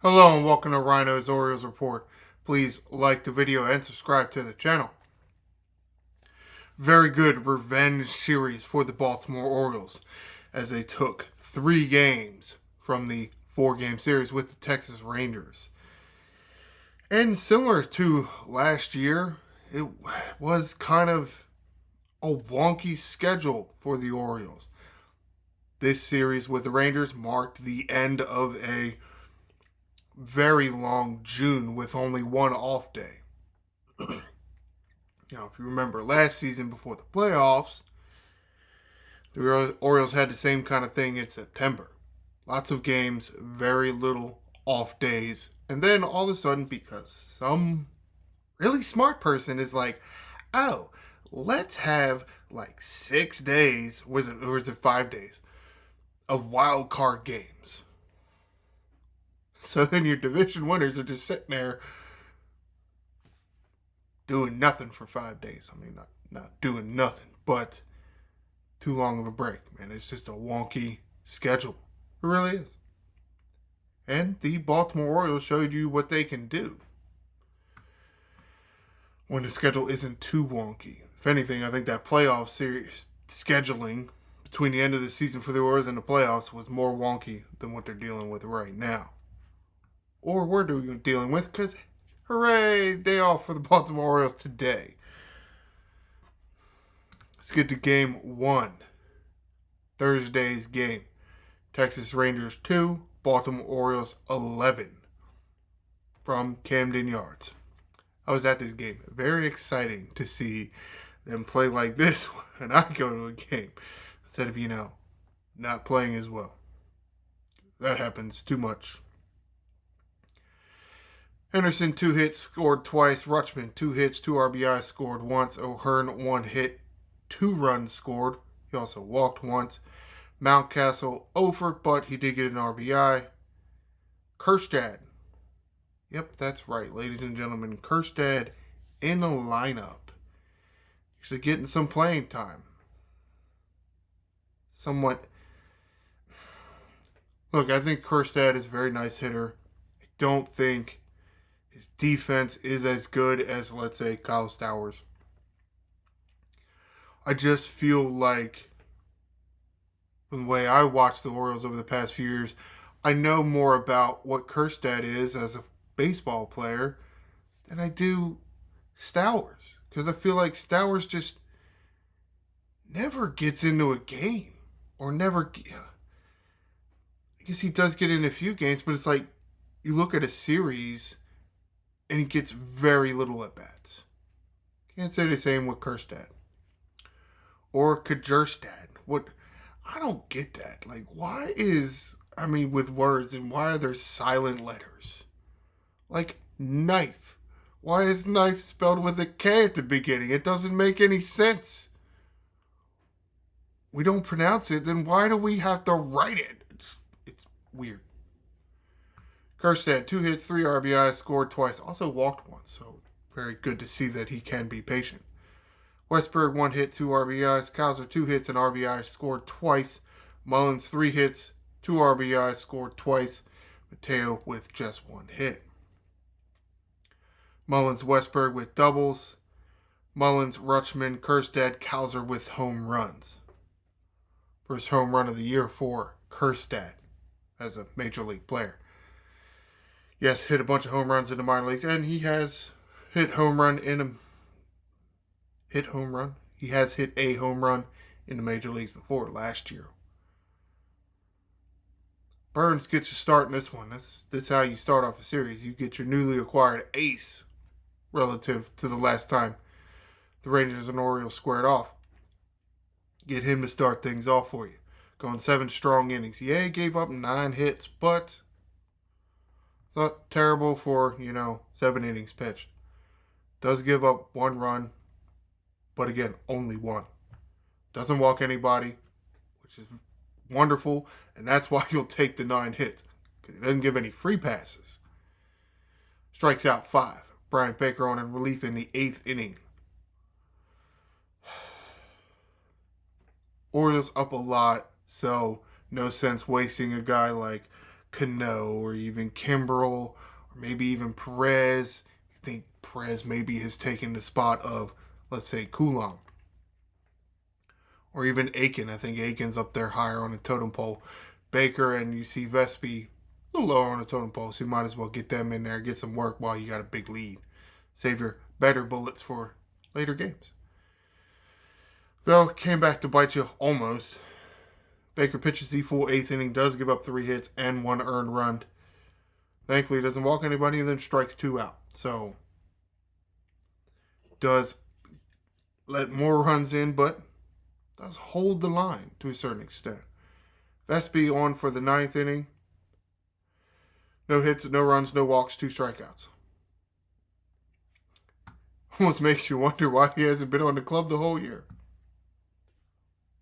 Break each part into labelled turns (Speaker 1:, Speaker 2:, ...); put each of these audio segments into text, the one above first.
Speaker 1: Hello and welcome to Ryno's Orioles Report. Please like the video and subscribe to the channel. Very good revenge series for the Baltimore Orioles as they took 3 games from the 4-game series with the Texas Rangers. And similar to last year, it was kind of a wonky schedule for the Orioles. This series with the Rangers marked the end of a very long June with only one off day. Now, if you remember last season before the playoffs, the Orioles had the same kind of thing in September. Lots of games, very little off days. And then all of a sudden, because some really smart person is like, oh, let's have like 6 days, or is it 5 days, of wild card games. So then your division winners are just sitting there doing nothing for 5 days. I mean, not doing nothing, but too long of a break, man. It's just a wonky schedule. It really is. And the Baltimore Orioles showed you what they can do when the schedule isn't too wonky. If anything, I think that playoff series scheduling between the end of the season for the Orioles and the playoffs was more wonky than what they're dealing with right now. Or we're dealing with, because hooray, day off for the Baltimore Orioles today. Let's get to game 1. Thursday's game. Texas Rangers 2, Baltimore Orioles 11 from Camden Yards. I was at this game. Very exciting to see them play like this when I go to a game instead of, not playing as well. That happens too much. Henderson 2 hits, scored twice. Rutschman 2 hits, 2 RBIs, scored once. O'Hearn 1 hit, 2 runs scored. He also walked once. Mountcastle over, but he did get an RBI. Kjerstad. Yep, that's right, ladies and gentlemen. Kjerstad in the lineup. Actually getting some playing time. Somewhat. Look, I think Kjerstad is a very nice hitter. I don't think his defense is as good as, let's say, Kyle Stowers. I just feel like, from the way I watched the Orioles over the past few years, I know more about what Kjerstad is as a baseball player than I do Stowers. Because I feel like Stowers just never gets into a game. Or never... I guess he does get in a few games, but it's like you look at a series and he gets very little at bats. Can't say the same with Kjerstad. Or Kjerstad. What... I don't get that. Like, why is, with words, and why are there silent letters? Like, knife. Why is knife spelled with a K at the beginning? It doesn't make any sense. We don't pronounce it, then why do we have to write it? It's weird. Kjerstad, 2 hits, 3 RBIs, scored twice. Also walked once, so very good to see that he can be patient. Westberg 1 hit, 2 RBIs. Cowser 2 hits and RBI, scored twice. Mullins 3 hits, 2 RBIs, scored twice. Mateo with just 1 hit. Mullins Westberg with doubles. Mullins, Rutschman, Kjerstad, Cowser with home runs. First home run of the year for Kjerstad as a major league player. Yes, hit a bunch of home runs in the minor leagues, and he has hit home run in a He has hit a home run in the major leagues before last year. Burns gets a start in this one. This is how you start off a series. You get your newly acquired ace relative to the last time the Rangers and Orioles squared off. Get him to start things off for you. Going 7 strong innings. Yeah, he gave up 9 hits, but not terrible for, 7 innings pitched. Does give up 1 run. But again, only 1. Doesn't walk anybody, which is wonderful. And that's why you'll take the 9 hits. Because he doesn't give any free passes. Strikes out 5. Brian Baker on in relief in the 8th inning. Orioles up a lot, so no sense wasting a guy like Cano or even Kimbrel or maybe even Perez. You think Perez maybe has taken the spot of, let's say, Coulomb. Or even Aiken. I think Aiken's up there higher on the totem pole. Baker and you see Vespi a little lower on the totem pole, so you might as well get them in there, get some work while you got a big lead. Save your better bullets for later games. Though, came back to bite you almost. Baker pitches the full 8th inning, does give up 3 hits and 1 earned run. Thankfully, doesn't walk anybody and then strikes 2 out. So, does let more runs in, but does hold the line to a certain extent. Vespi on for the 9th inning. No hits, no runs, no walks, 2 strikeouts. Almost makes you wonder why he hasn't been on the club the whole year.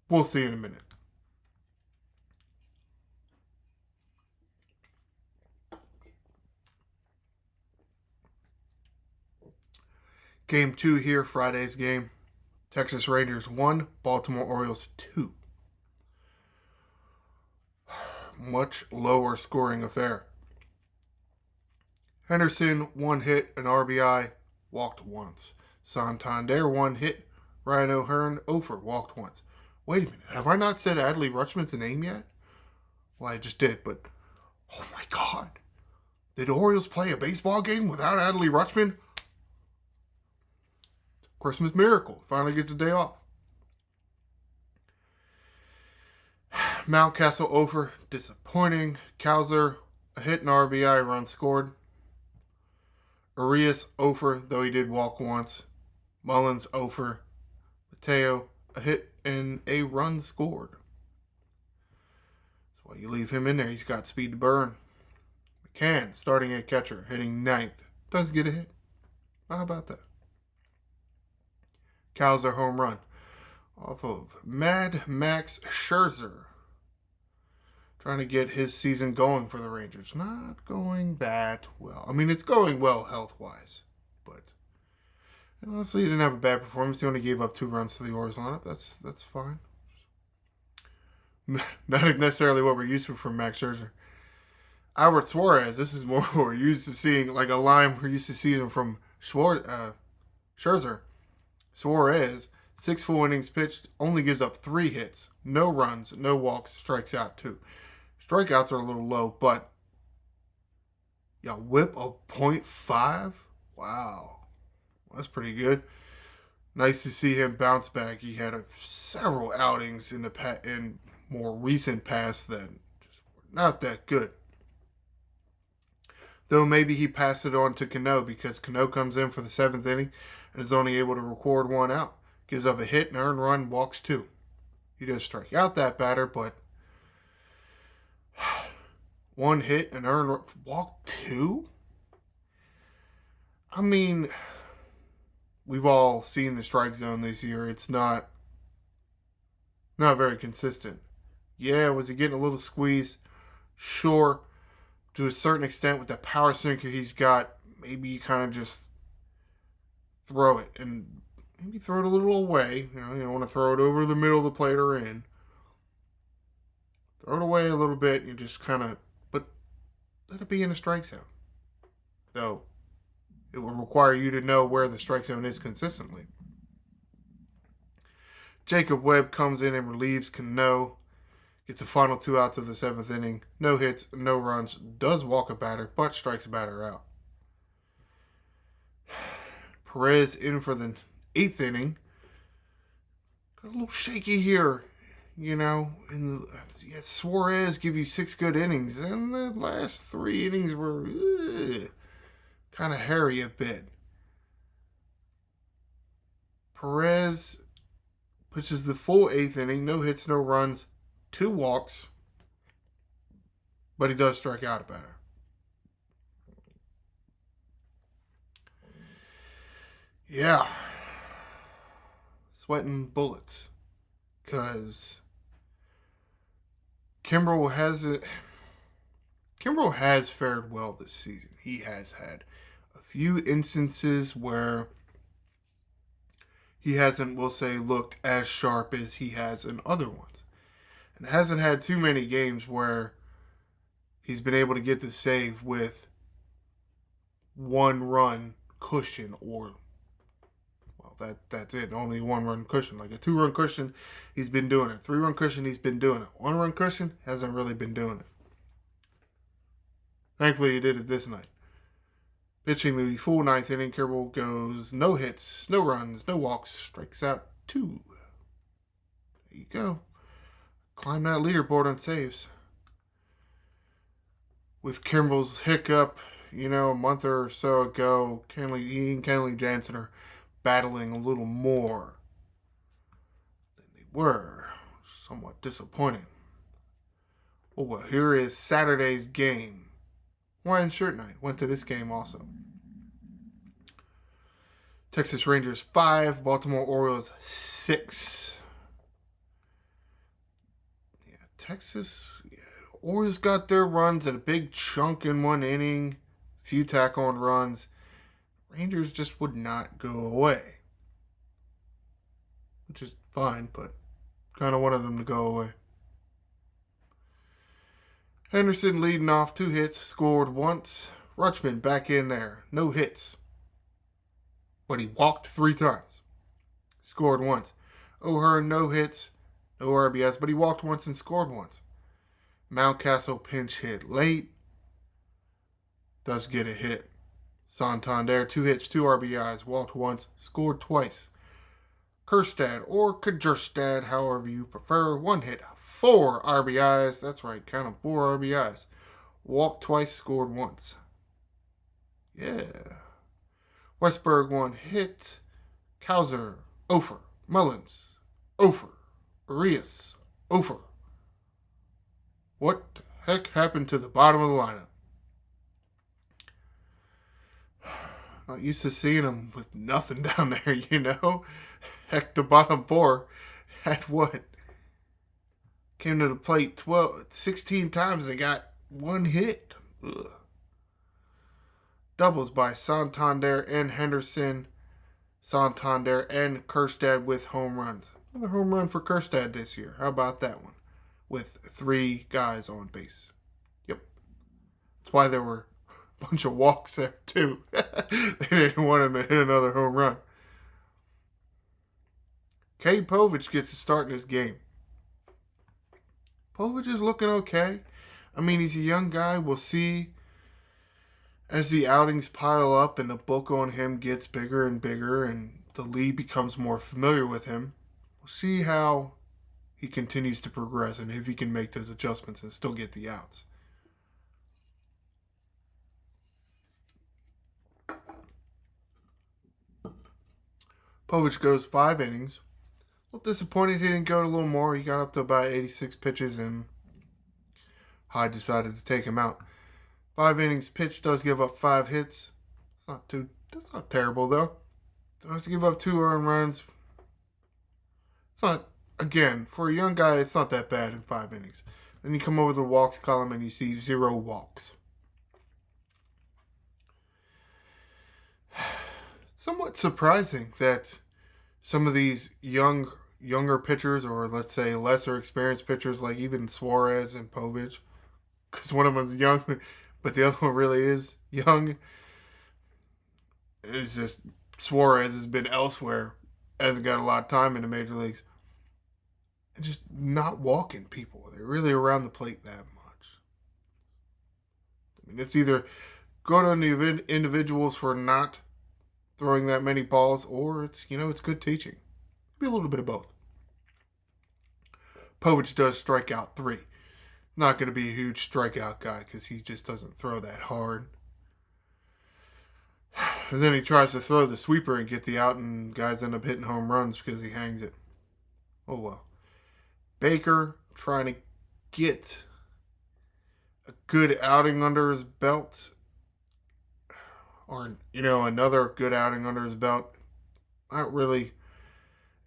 Speaker 1: We'll see in a minute. Game 2 here, Friday's game. Texas Rangers 1, Baltimore Orioles 2. Much lower scoring affair. Henderson, 1 hit, an RBI, walked once. Santander, 1 hit. Ryno Hearn, 0 walked once. Wait a minute, have I not said Adley Rutschman's name yet? Well, I just did, but oh my God. Did the Orioles play a baseball game without Adley Rutschman? Christmas miracle. Finally gets a day off. Mountcastle over. Disappointing. Cowser, a hit and RBI, run scored. Arias over, though he did walk once. Mullins over. Mateo, a hit and a run scored. That's why you leave him in there. He's got speed to burn. McCann, starting at catcher, hitting 9th. Does get a hit. How about that? Cowser home run off of Mad Max Scherzer. Trying to get his season going for the Rangers. Not going that well. I mean, it's going well health-wise. But honestly, he didn't have a bad performance. He only gave up 2 runs to the Orioles on it. That's fine. Not necessarily what we're used to from Max Scherzer. Albert Suarez, this is more what we're used to seeing, like a line we're used to seeing from Scherzer. Suarez, 6 full innings pitched, only gives up 3 hits, no runs, no walks, strikes out 2. Strikeouts are a little low, but whip of .5? Wow. That's pretty good. Nice to see him bounce back. He had several outings in more recent past that just were not that good. Though maybe he passed it on to Cano because Cano comes in for the 7th inning and is only able to record 1 out. Gives up a hit, an earned run, walks 2. He does strike out that batter, but 1 hit, an earned run, walk 2? I mean, we've all seen the strike zone this year. It's not very consistent. Yeah, was he getting a little squeezed? Sure. To a certain extent, with the power sinker he's got, maybe you kind of just throw it and maybe throw it a little away. You don't want to throw it over the middle of the plate or in. Throw it away a little bit. You just kind of, but let it be in the strike zone. Though, it will require you to know where the strike zone is consistently. Jacob Webb comes in and relieves Cano. Gets the final 2 outs of the 7th inning. No hits, no runs. Does walk a batter, but strikes a batter out. Perez in for the 8th inning. Got a little shaky here, And Suarez give you 6 good innings. And the last 3 innings were kind of hairy a bit. Perez pitches the full 8th inning. No hits, no runs. 2 walks, but he does strike out a batter. Yeah. Sweating bullets. Because Kimbrel has fared well this season. He has had a few instances where he hasn't, we'll say, looked as sharp as he has in other ones. And hasn't had too many games where he's been able to get the save with 1 run cushion, or that's it. Only 1 run cushion. Like a 2 run cushion, he's been doing it. 3 run cushion, he's been doing it. 1 run cushion, hasn't really been doing it. Thankfully, he did it this night. Pitching the full 9th inning, Kimbrel goes no hits, no runs, no walks, strikes out 2. There you go. Climb that leaderboard on saves. With Kimbrel's hiccup, a month or so ago, he and Kenley Jansen are battling a little more than they were. Somewhat disappointing. Oh, well, here is Saturday's game. Hawaiian Shirt Night went to this game also. Texas Rangers 5, Baltimore Orioles 6. Orioles got their runs at a big chunk in 1 inning, few tack-on runs. Rangers just would not go away, which is fine, but kind of wanted them to go away. Henderson leading off, 2 hits, scored once. Rutschman back in there, no hits, but he walked 3 times, scored once. O'Hearn, no hits, no RBIs, but he walked once and scored once. Mountcastle pinch hit late, does get a hit. Santander, 2 hits, 2 RBIs, walked once, scored twice. Kjerstad or Kjerstad, however you prefer, 1 hit, 4 RBIs. That's right, count them, 4 RBIs. Walked twice, scored once. Yeah. Westberg, 1 hit. Kauser, Ofer. Mullins, Ofer. Arias, Ofer. What the heck happened to the bottom of the lineup? Not used to seeing them with nothing down there, Heck, the bottom 4 had what? Came to the plate 16 times. They got 1 hit. Ugh. Doubles by Santander and Henderson. Santander and Kjerstad with home runs. Another home run for Kjerstad this year. How about that one? With 3 guys on base. Yep. That's why there were a bunch of walks there, too. They didn't want him to hit another home run. Cade Povich gets a start in this game. Povich is looking okay. I mean, he's a young guy. We'll see as the outings pile up and the book on him gets bigger and bigger and the league becomes more familiar with him. We'll see how he continues to progress and if he can make those adjustments and still get the outs. Povich goes 5 innings. A little disappointed he didn't go a little more. He got up to about 86 pitches and Hyde decided to take him out. 5 innings pitched, does give up 5 hits. That's not terrible though. Does give up 2 earned runs. It's not, again, for a young guy, it's not that bad in 5 innings. Then you come over to the walks column and you see 0 walks. Somewhat surprising that some of these younger pitchers, or let's say lesser experienced pitchers, like even Suarez and Povich, because one of them is young, but the other one really is young. It's just Suarez has been elsewhere, hasn't got a lot of time in the major leagues, and just not walking people. They're really around the plate that much. I mean, it's either good on the individuals for not throwing that many balls, or it's good teaching. Maybe a little bit of both. Povich does strike out 3. Not going to be a huge strikeout guy because he just doesn't throw that hard. And then he tries to throw the sweeper and get the out, and guys end up hitting home runs because he hangs it. Oh well. Baker trying to get a good outing under his belt, or another good outing under his belt. Not really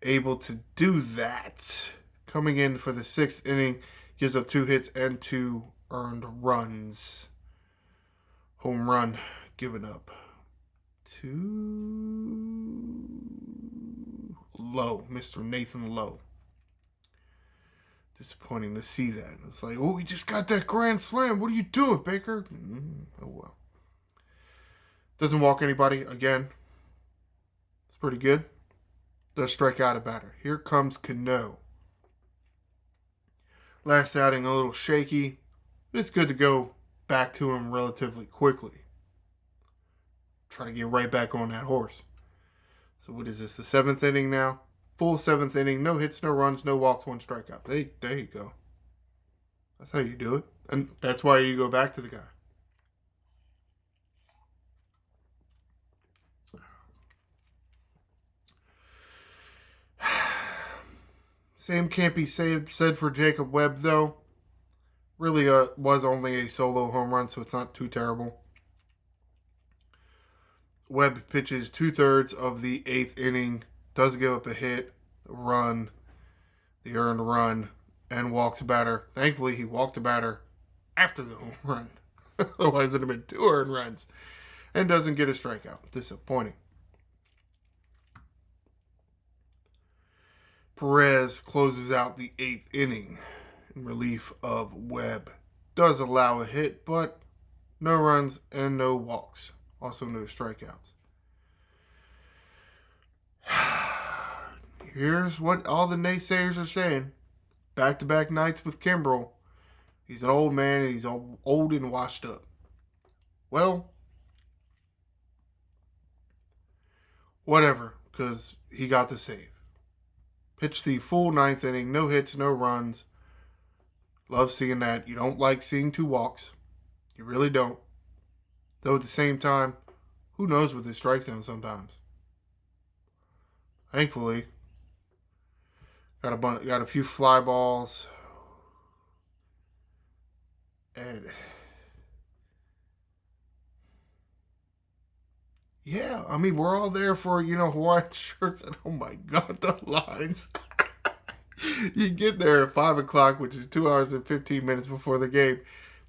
Speaker 1: able to do that. Coming in for the 6th inning, gives up 2 hits and 2 earned runs. Home run given up to Lowe, Mr. Nathan Lowe. Disappointing to see that. It's like, oh, we just got that grand slam. What are you doing, Baker? Oh, well. Doesn't walk anybody again. It's pretty good. Does strike out a batter. Here comes Cano. Last outing a little shaky. But it's good to go back to him relatively quickly. Try to get right back on that horse. So what is this, the 7th inning now? Full 7th inning. No hits, no runs, no walks, 1 strikeout. There you go. That's how you do it. And that's why you go back to the guy. Same can't be said for Jacob Webb, though. Really was only a solo home run, so it's not too terrible. Webb pitches 2/3 of the 8th inning, does give up a hit, a run, the earned run, and walks a batter. Thankfully, he walked a batter after the home run. Otherwise, it would have been 2 earned runs. And doesn't get a strikeout. Disappointing. Perez closes out the 8th inning in relief of Webb. Does allow a hit, but no runs and no walks. Also no strikeouts. Here's what all the naysayers are saying. Back-to-back nights with Kimbrel. He's an old man and he's old and washed up. Well, whatever, because he got the save. Pitched the full 9th inning. No hits, no runs. Love seeing that. You don't like seeing 2 walks. You really don't. Though at the same time, who knows with his strike zone sometimes. Thankfully, got a few fly balls. And yeah, I mean, we're all there for, Hawaiian shirts. And oh my God, the lines. You get there at 5 o'clock, which is 2 hours and 15 minutes before the game.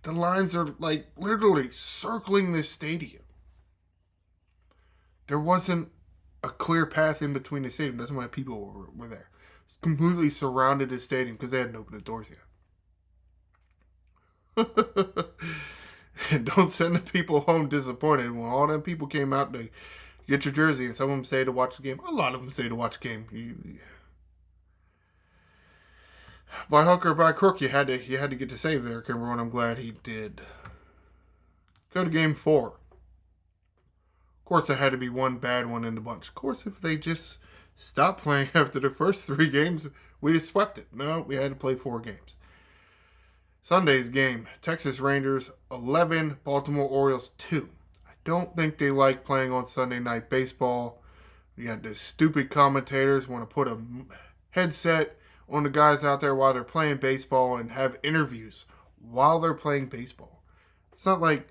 Speaker 1: The lines are like literally circling this stadium. There wasn't a clear path in between the stadium. That's why people were there. It's completely surrounded the stadium because they hadn't opened the doors yet. And don't send the people home disappointed. When all them people came out to get your jersey and some of them stayed to watch the game. A lot of them stayed to watch the game. By hook or by crook, you had to get the save there, Kimber, and I'm glad he did. Go to game 4. Of course, there had to be one bad one in the bunch. Of course, if they just stopped playing after the first 3 games, we'd have swept it. No, we had to play 4 games. Sunday's game, Texas Rangers 11, Baltimore Orioles 2. I don't think they like playing on Sunday Night Baseball. You got the stupid commentators want to put a headset on the guys out there while they're playing baseball and have interviews while they're playing baseball. It's not like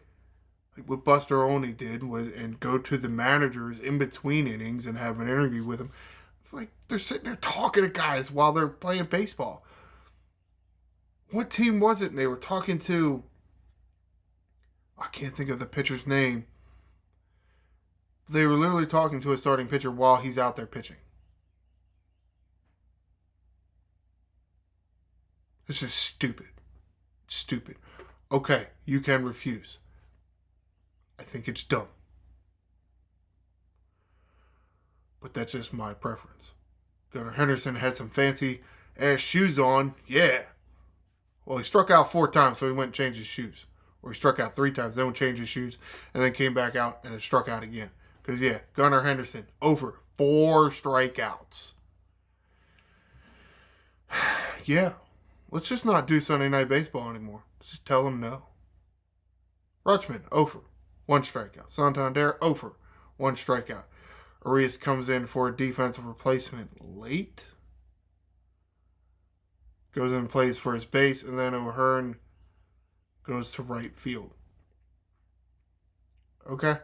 Speaker 1: what Buster Olney did and go to the managers in between innings and have an interview with them. It's like they're sitting there talking to guys while they're playing baseball. What team was it? And they were talking to, I can't think of the pitcher's name. They were literally talking to a starting pitcher while he's out there pitching. This is stupid. Stupid. Okay, you can refuse. I think it's dumb. But that's just my preference. Gunnar Henderson had some fancy ass shoes on. Yeah. Well, he struck out 4 times, so he went and changed his shoes. Or he struck out 3 times, then changed his shoes, and then came back out and then struck out again. Because, yeah, Gunnar Henderson, over 4 strikeouts. Yeah. Let's just not do Sunday Night Baseball anymore. Just tell them no. Rutschman, over. 1 strikeout. Santander, over. 1 strikeout. Arias comes in for a defensive replacement late. Goes in and plays for his base, and then O'Hearn goes to right field. Okay.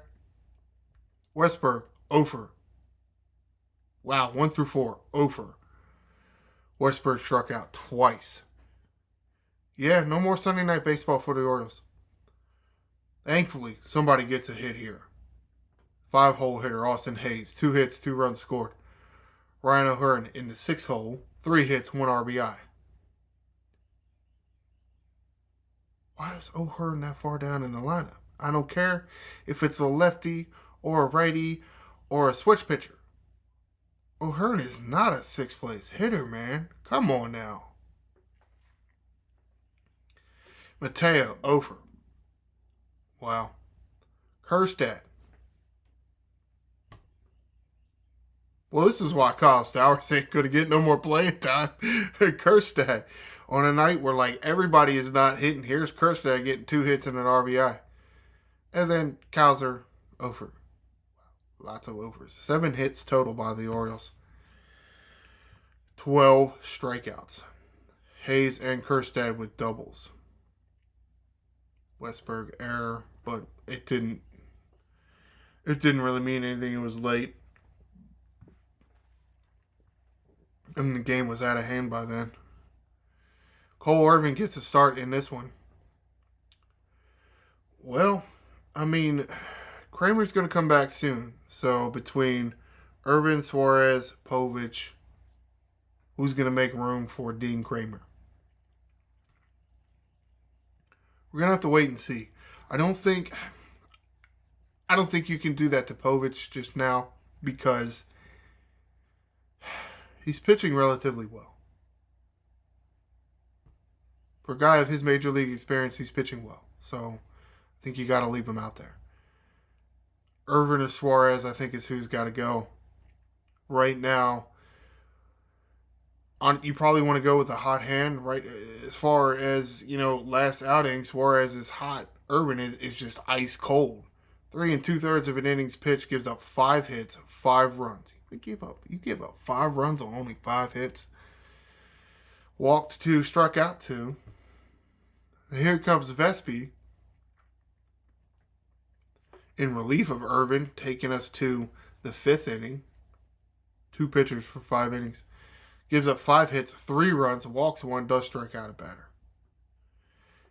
Speaker 1: Westberg, over. Wow, 1 through 4, over. Westberg struck out twice. Yeah, no more Sunday Night Baseball for the Orioles. Thankfully, somebody gets a hit here. 5-hole hitter, Austin Hayes. 2 hits, 2 runs scored. Ryno O'Hearn in the 6th hole. 3 hits, 1 RBI. Why is O'Hearn that far down in the lineup? I don't care if it's a lefty or a righty or a switch pitcher. O'Hearn is not a sixth place hitter, man. Come on now. Mateo, over. Wow. Kerstad. Well, this is why Kyle Stowers ain't going to get no more playing time. Kerstad. On a night where, like, everybody is not hitting, here's Kerstad getting 2 hits and an RBI. And then Kowser, over. Lots of overs. 7 hits total by the Orioles. 12 strikeouts. Hayes and Kerstad with doubles. Westberg error, but it didn't really mean anything. It was late. And the game was out of hand by then. Cole Irvin gets a start in this one. Well, I mean, Kramer's going to come back soon. So between Irvin, Suarez, Povich, who's going to make room for Dean Kramer? We're going to have to wait and see. I don't think you can do that to Povich just now because he's pitching relatively well. For a guy of his major league experience, he's pitching well. So I think you got to leave him out there. Irvin or Suarez, I think, is who's got to go. Right now, you probably want to go with a hot hand, right? As far as, last outing, Suarez is hot. Irvin is just ice cold. 3 2/3 of an innings pitch gives up 5 hits, 5 runs. You give up 5 runs on only 5 hits. Walked 2, struck out 2. And here comes Vespi in relief of Irvin, taking us to the 5th inning. 2 pitchers for 5 innings. Gives up 5 hits, 3 runs, walks 1, does strike out a batter.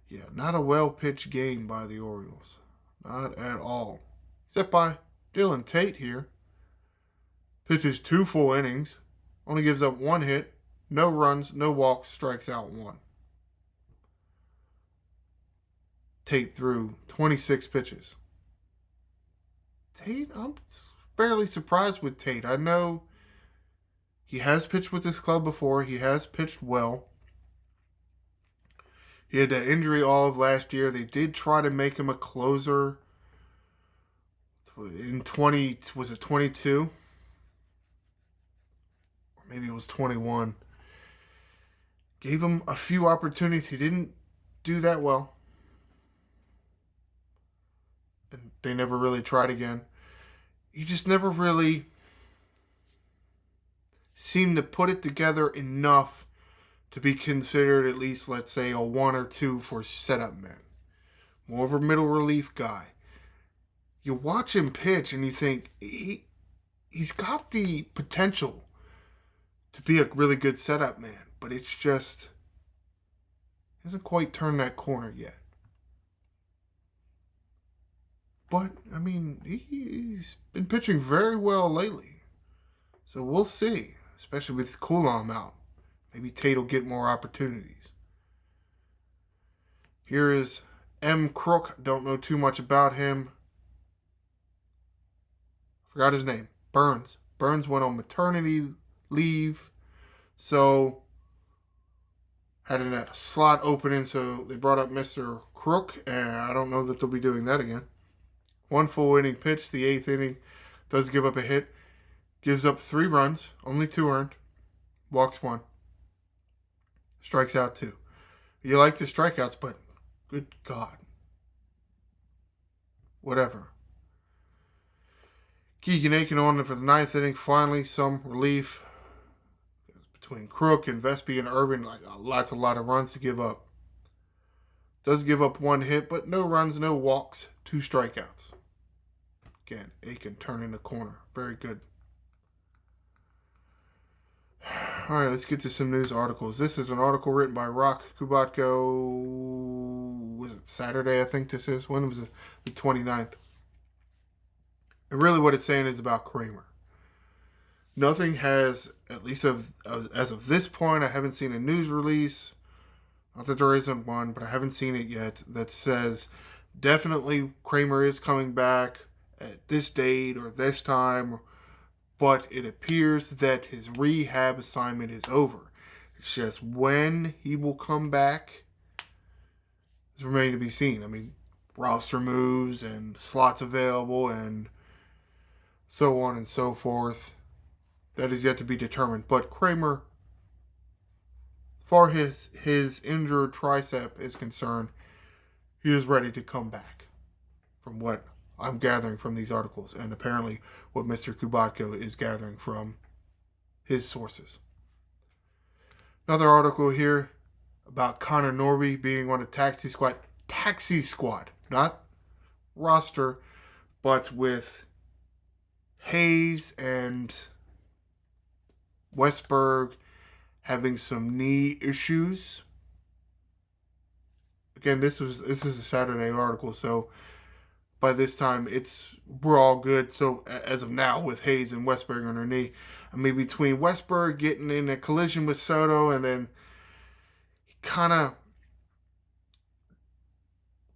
Speaker 1: Yeah, not a well-pitched game by the Orioles. Not at all. Except by Dylan Tate here. Pitches 2 full innings. Only gives up 1 hit, no runs, no walks, strikes out 1. Tate threw 26 pitches. Tate, I'm fairly surprised with Tate. I know he has pitched with this club before. He has pitched well. He had that injury all of last year. They did try to make him a closer in 22? Or maybe it was 21. Gave him a few opportunities. He didn't do that well. And they never really tried again. He just never really seemed to put it together enough to be considered at least, let's say, a 1 or 2 for setup men. More of a middle relief guy. You watch him pitch and you think he's got the potential to be a really good setup man, but it's just hasn't quite turned that corner yet. But, I mean, he's been pitching very well lately. So we'll see, especially with Coulomb out. Maybe Tate will get more opportunities. Here is M. Crook. Don't know too much about him. Forgot his name. Burns. Burns went on maternity leave. So had a slot opening. So they brought up Mr. Crook. And I don't know that they'll be doing that again. 1 full inning pitch. The 8th inning. Does give up a hit. Gives up 3 runs. Only 2 earned. Walks 1. Strikes out 2. You like the strikeouts, but good God. Whatever. Keegan Aiken on for the 9th inning. Finally, some relief. Between Crook and Vespi and Irvin, a lot of runs to give up. Does give up 1 hit, but no runs, no walks, 2 strikeouts. Again, Aiken turning the corner. Very good. All right, let's get to some news articles. This is an article written by Rock Kubatko. Was it Saturday, I think this is? When was it? The 29th. And really what it's saying is about Kramer. Nothing has, at least as of this point, I haven't seen a news release Not that there isn't one, but I haven't seen it yet, that says definitely Kramer is coming back at this date or this time, but it appears that his rehab assignment is over. It's just when he will come back is remaining to be seen. I mean, roster moves and slots available and so on and so forth. That is yet to be determined. But Kramer, as far as his injured tricep is concerned, he is ready to come back, from what I'm gathering from these articles, and apparently what Mr. Kubatko is gathering from his sources. Another article here about Connor Norby being on a taxi squad. Taxi squad, not roster, but with Hayes and Westberg having some knee issues. Again, this is a Saturday article, so by this time we're all good. So as of now, with Hayes and Westberg on her knee, I mean, between Westberg getting in a collision with Soto and then kind of,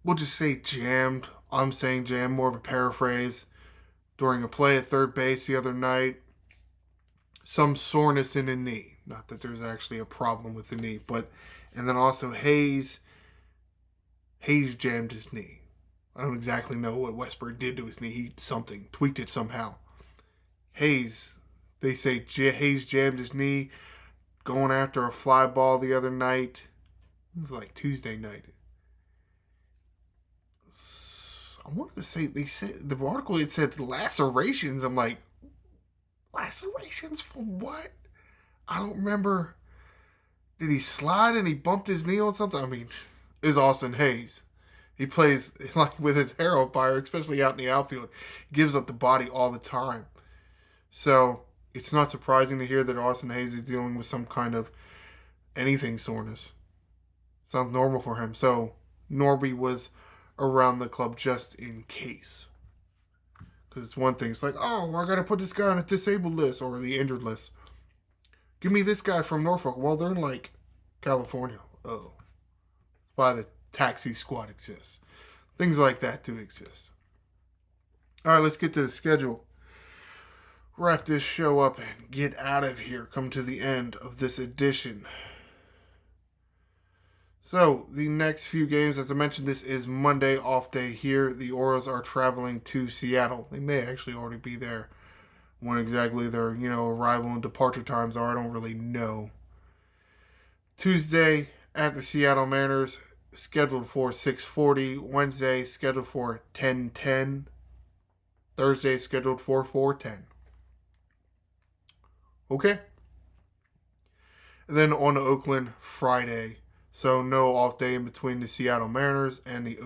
Speaker 1: we'll just say jammed. I'm saying jammed, more of a paraphrase, during a play at third base the other night. Some soreness in the knee. Not that there's actually a problem with the knee, but, and then also Hayes jammed his knee. I don't exactly know what Westberg did to his knee. He tweaked it somehow. Hayes, they say Hayes jammed his knee going after a fly ball the other night. It was like Tuesday night. I wanted to say, they said, the article, it said lacerations. I'm like, lacerations from what? I don't remember. Did he slide and he bumped his knee on something? I mean, it's Austin Hayes. He plays like with his hair on fire, especially out in the outfield. He gives up the body all the time. So it's not surprising to hear that Austin Hayes is dealing with some kind of anything soreness. Sounds normal for him. So Norby was around the club just in case. Because it's one thing. It's like, oh, I got to put this guy on a disabled list or the injured list. Give me this guy from Norfolk. Well, they're in like California. Oh. That's why the taxi squad exists. Things like that do exist. All right, let's get to the schedule. Wrap this show up and get out of here. Come to the end of this edition. So, the next few games, as I mentioned, this is Monday, off day here. The Orioles are traveling to Seattle. They may actually already be there. When exactly their, arrival and departure times are, I don't really know. Tuesday at the Seattle Mariners, scheduled for 6:40. Wednesday, scheduled for 10:10. Thursday, scheduled for 4:10. Okay. And then on to Oakland, Friday. So no off day in between the Seattle Mariners and the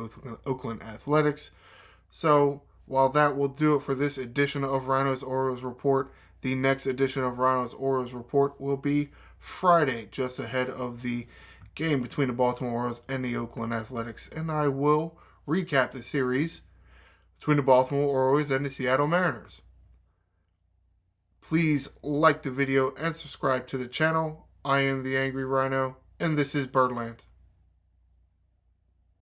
Speaker 1: Oakland Athletics. So while that will do it for this edition of Ryno's Orioles Report, the next edition of Ryno's Orioles Report will be Friday, just ahead of the game between the Baltimore Orioles and the Oakland Athletics. And I will recap the series between the Baltimore Orioles and the Seattle Mariners. Please like the video and subscribe to the channel. I am the Angry Ryno, and this is Birdland.